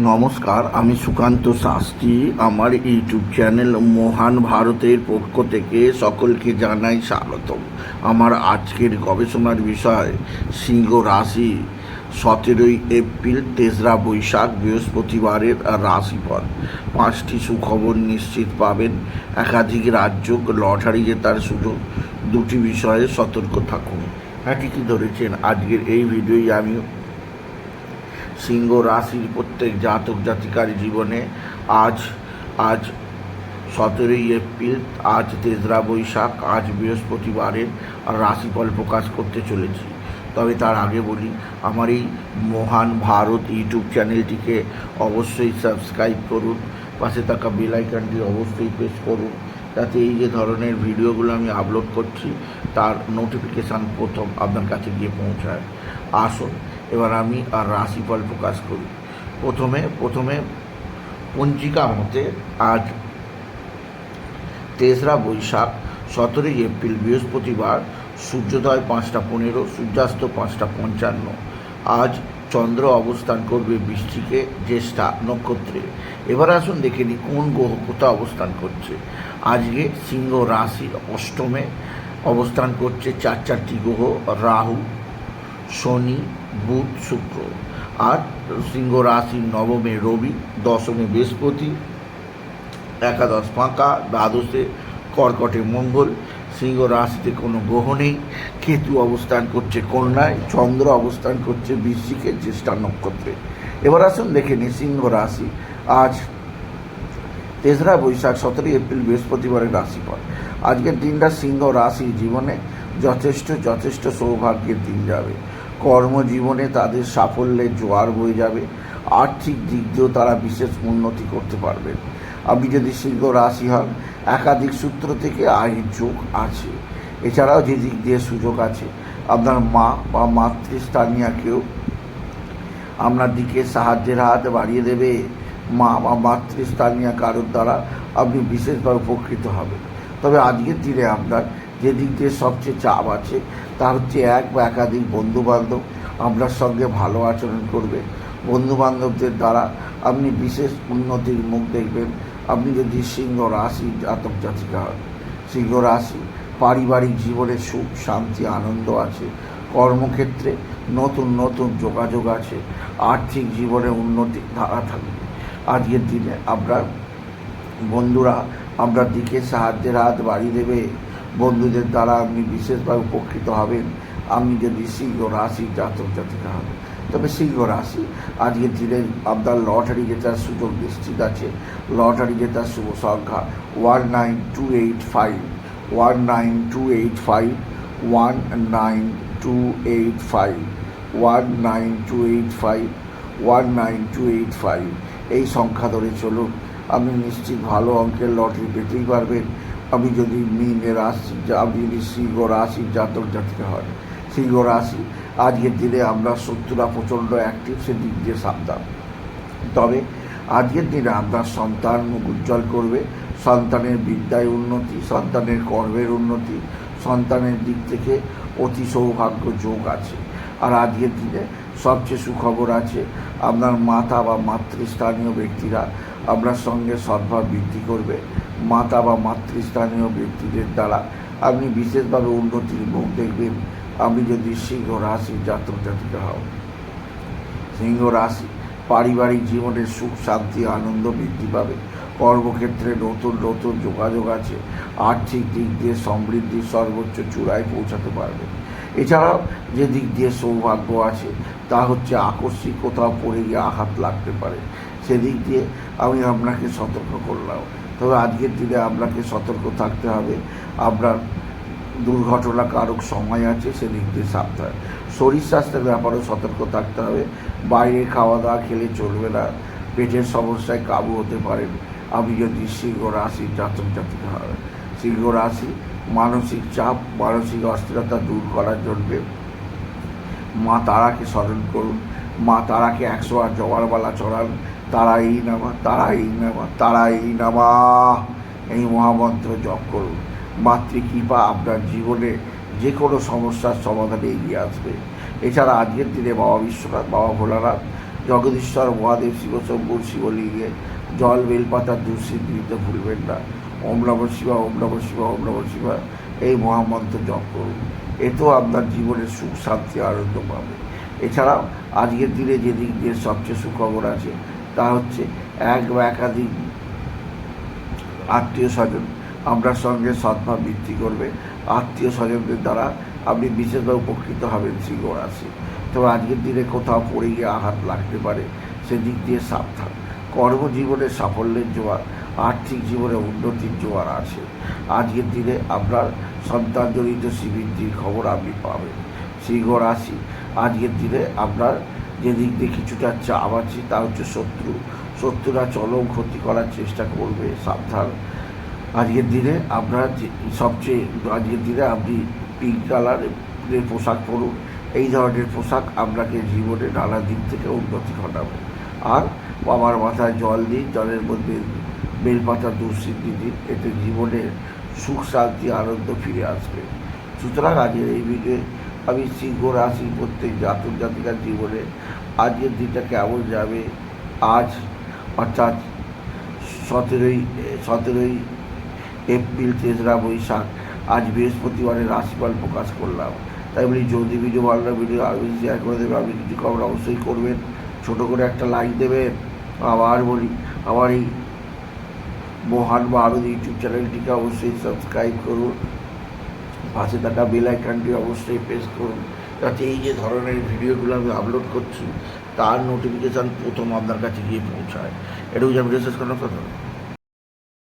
নমস্কার, আমি সুকান্ত শাস্ত্রী। আমার ইউটিউব চ্যানেল মহান ভারতের পক্ষ থেকে সকলকে জানাই স্বাগতম। আমার আজকের গবেষণার বিষয় সিংহ রাশি 17ই এপ্রিল 3রা বৈশাখ বৃহস্পতিবারের রাশিফল। 5টি সুখবর নিশ্চিত পাবেন, একাধিক রাজ্য লটারি জেতার সুযোগ। 2টি বিষয়ে সতর্ক থাকুন। হ্যাঁ, ঠিকই ধরেছেন। আজকের এই ভিডিওই আমি সিংহ রাশির প্রত্যেক জাতক জাতিকার জীবনে আজ 17ই এপ্রিল, আজ 3রা বৈশাখ, আজ বৃহস্পতিবারের রাশিফল প্রকাশ করতে চলেছি। তবে তার আগে বলি, আমার এই মহান ভারত ইউটিউব চ্যানেলটিকে অবশ্যই সাবস্ক্রাইব করুন, পাশে থাকা বেল আইকনটি অবশ্যই প্রেস করুন, যাতে এই যে ধরনের ভিডিওগুলো আমি আপলোড করছি তার নোটিফিকেশান প্রথম আপনার কাছে গিয়ে পৌঁছায়। আসুন এবার আমি রাশিফল প্রকাশ করি। প্রথমে পঞ্জিকা মতে আজ 3রা বৈশাখ 17ই এপ্রিল বৃহস্পতিবার, সূর্যোদয় 5টা 15, সূর্যাস্ত 5টা 55। আজ চন্দ্র অবস্থান করবে বৃশ্চিকে, জ্যেষ্ঠা নক্ষত্রে। এবার আসুন দেখে নিই কোন গ্রহ কোথায় অবস্থান করছে। আজকে সিংহ রাশি অষ্টমে অবস্থান করছে 4টি গ্রহ: রাহু, শনি, বুধ, শুক্র। আর সিংহ রাশির নবমে রবি, দশমে বৃহস্পতি, একাদশ ফাঁকা, দ্বাদশে কর্কটে মঙ্গল। সিংহ রাশিতে কোনো গ্রহ নেই। কেতু অবস্থান করছে কন্যায়, চন্দ্র অবস্থান করছে বৃশ্চিকে, জ্যেষ্ঠা নক্ষত্রে। এবার আসুন দেখে নিই সিংহ রাশি আজ 3রা বৈশাখ 17ই এপ্রিল বৃহস্পতিবারের রাশিফল। আজকের দিনটা সিংহ রাশির জীবনে যথেষ্ট সৌভাগ্যের দিন যাবে। কর্মজীবনে তাদের সাফল্যের জোয়ার বয়ে যাবে। আর্থিক দিক দিয়েও তারা বিশেষ উন্নতি করতে পারবেন। আপনি যদি সিংহ রাশি হন, একাধিক সূত্র থেকে আয়ের যোগ আছে। এছাড়াও যে দিক দিয়ে সুযোগ আছে, আপনার মা বা মাতৃস্থানীয় কেউ আপনার দিকে সাহায্যের হাত বাড়িয়ে দেবে। মা বা মাতৃস্থানীয় কারোর দ্বারা আপনি বিশেষভাবে উপকৃত হবেন। তবে আজকের দিনে আপনার যে দিক দিয়ে সবচেয়ে চাপ আছে তা হচ্ছে এক বা একাধিক বন্ধুবান্ধব আপনার সঙ্গে ভালো আচরণ করবে। বন্ধুবান্ধবদের দ্বারা আপনি বিশেষ উন্নতির মুখ দেখবেন। আপনি যদি সিংহ রাশি জাতক জাতিকা হন, সিংহ রাশি পারিবারিক জীবনে সুখ শান্তি আনন্দ আছে। কর্মক্ষেত্রে নতুন যোগাযোগ আছে। আর্থিক জীবনে উন্নতির ধারা থাকবে। আজকের দিনে আপনার বন্ধুরা আপনার দিকে সাহায্যের হাত বাড়িয়ে দেবে। বন্ধুদের দ্বারা আপনি বিশেষভাবে উপকৃত হবেন আপনি যদি সিংহ রাশি জাতক জাতিকা হন। তবে সিংহ রাশি আজকের দিনে আপনার লটারি জেতার সুযোগ নিশ্চিত আছে। লটারি জেতার শুভ সংখ্যা 19285, 19285, 19285, 19285, 19285। এই সংখ্যা ধরে চলুন, আপনি নিশ্চিত ভালো অঙ্কের লটারি পেতেই পারবেন। আপনি যদি আপনি যদি সিংহ রাশির জাতক জাতিকা হন। সিংহ রাশি আজকের দিনে আমরা শত্রুরা প্রচণ্ড অ্যাক্টিভ, সেদিক দিয়ে সাবধান। তবে আজকের দিনে আপনার সন্তান মুখ উজ্জ্বল করবে। সন্তানের বিদ্যায় উন্নতি, সন্তানের কর্মের উন্নতি, সন্তানের দিক থেকে অতি সৌভাগ্য যোগ আছে। আর আজকের দিনে সবচেয়ে সুখবর আছে, আপনার মাতা বা মাতৃস্থানীয় ব্যক্তিরা আপনার সঙ্গে সদ্ভাব বৃদ্ধি করবে। মাতা বা মাতৃস্থানীয় ব্যক্তিদের দ্বারা আপনি বিশেষভাবে উন্নতির মুখ দেখবেন আপনি যদি সিংহ রাশির জাতক জাতিকা হন। সিংহ রাশি পারিবারিক জীবনে সুখ শান্তি আনন্দ বৃদ্ধি পাবে। কর্মক্ষেত্রে নতুন যোগাযোগ আছে। আর্থিক দিক দিয়ে সমৃদ্ধির সর্বোচ্চ চূড়ায় পৌঁছাতে পারবে। এছাড়াও যে দিক দিয়ে সৌভাগ্য আছে তা হচ্ছে আকস্মিক কোথাও পড়ে গিয়ে আঘাত লাগতে পারে, সেদিক দিয়ে আমি আপনাকে সতর্ক করলাম। তবে আজকের দিনে আপনাকে সতর্ক থাকতে হবে। আপনার দুর্ঘটনা কারক সময় আছে, সেদিক দিয়ে সাবধান। শরীর স্বাস্থ্যের ব্যাপারেও সতর্ক থাকতে হবে। বাইরে খাওয়া দাওয়া খেলে চলবে না, পেটের সমস্যায় কাবু হতে পারেন আপনি যদি সিংহ রাশির জাতক জাতিকা হন। সিংহ রাশি মানসিক চাপ মানসিক অস্থিরতা দূর করার জন্য মা তারাকে স্মরণ করুন। মা তারাকে 100বার জবারমালা চড়ান। তারাই নামা তারাই নামা তারাই নামা, এই মহামন্ত্র জপ করুন। মাতৃকৃপা আপনার জীবনে যে কোনো সমস্যার সমাধানে এগিয়ে আসবে। এছাড়া আজকের দিনে বাবা বিশ্বনাথ, বাবা ভোলানাথ জগদীশ্বর মহাদেব শিবশম্ভুর শিবলিঙ্গে জল বেলপাতা দুঃসিদ্ধি দিতে ভুলবেন না। ওম নমঃ শিবায়, ওম নমঃ শিবায়, ওম নমঃ শিবায় এই মহামন্ত্র জপ করুন। এতেও আপনার জীবনের সুখ শান্তি আনন্দ পাবে। এছাড়াও আজকের দিনে যে দিক দিয়ে সবচেয়ে সুখবর আছে তা হচ্ছে এক বা একাধিক আত্মীয় স্বজন আপনার সঙ্গে সদ্ভাব বৃদ্ধি করবে। আত্মীয় স্বজনদের দ্বারা আপনি বিশেষভাবে উপকৃত হবেন সিংহ রাশি। তবে আজকের দিনে কোথাও পড়ে গিয়ে আঘাত লাগতে পারে, সেদিক দিয়ে সাবধান। কর্মজীবনে সাফল্যের জোয়ার, আর্থিক জীবনে উন্নতির জোয়ার আছে। আজকের দিনে আপনার সন্তানজনিত শ্রীবৃদ্ধির খবর আপনি পাবেন। সিংহ রাশি, আজকের দিনে আপনার যে দিক দিয়ে কিছুটা চাপ আছে তা হচ্ছে শত্রুরা চরম ক্ষতি করার চেষ্টা করবে, সাবধান। আজকের দিনে আপনার আজকের দিনে আপনি পিঙ্ক কালারের পোশাক পরুন। এই ধরনের পোশাক আপনাকে জীবনে নানা দিক থেকে উন্নতি ঘটাবে। আর বাবার মাথায় জল দিন, জলের মধ্যে বেলপাতা দুঃসিদ্ধি দিন, এতে জীবনের সুখ শান্তি আনন্দ ফিরে আসবে। সুতরাং আজকের এই ভিডিওয়ে আমি সিংহ রাশির প্রত্যেক জাতক জাতিকার জীবনে আজকের দিনটা কেমন যাবে, আজ অর্থাৎ সতেরোই এপ্রিল 3রা বৈশাখ, আজ বৃহস্পতিবারের রাশিফল প্রকাশ করলাম। তাই বলি যদি ভিডিও ভালো লাগে ভিডিও আরও শেয়ার করে দেবেন। আপনি কিছু খবর অবশ্যই করবেন, ছোটো করে একটা লাইক দেবেন। আবার বলি, আমার এই মহান ভারত ইউটিউব চ্যানেলটিকে অবশ্যই সাবস্ক্রাইব করুন, পাশে থাকা বেল আইকনটি অবশ্যই প্রেস করুন, যাতে এই যে ধরনের ভিডিওগুলো আমি আপলোড করছি তার নোটিফিকেশান প্রথম আপনার কাছে গিয়ে পৌঁছায়। এটুকু যা ভিডিও শেষ করার কথা।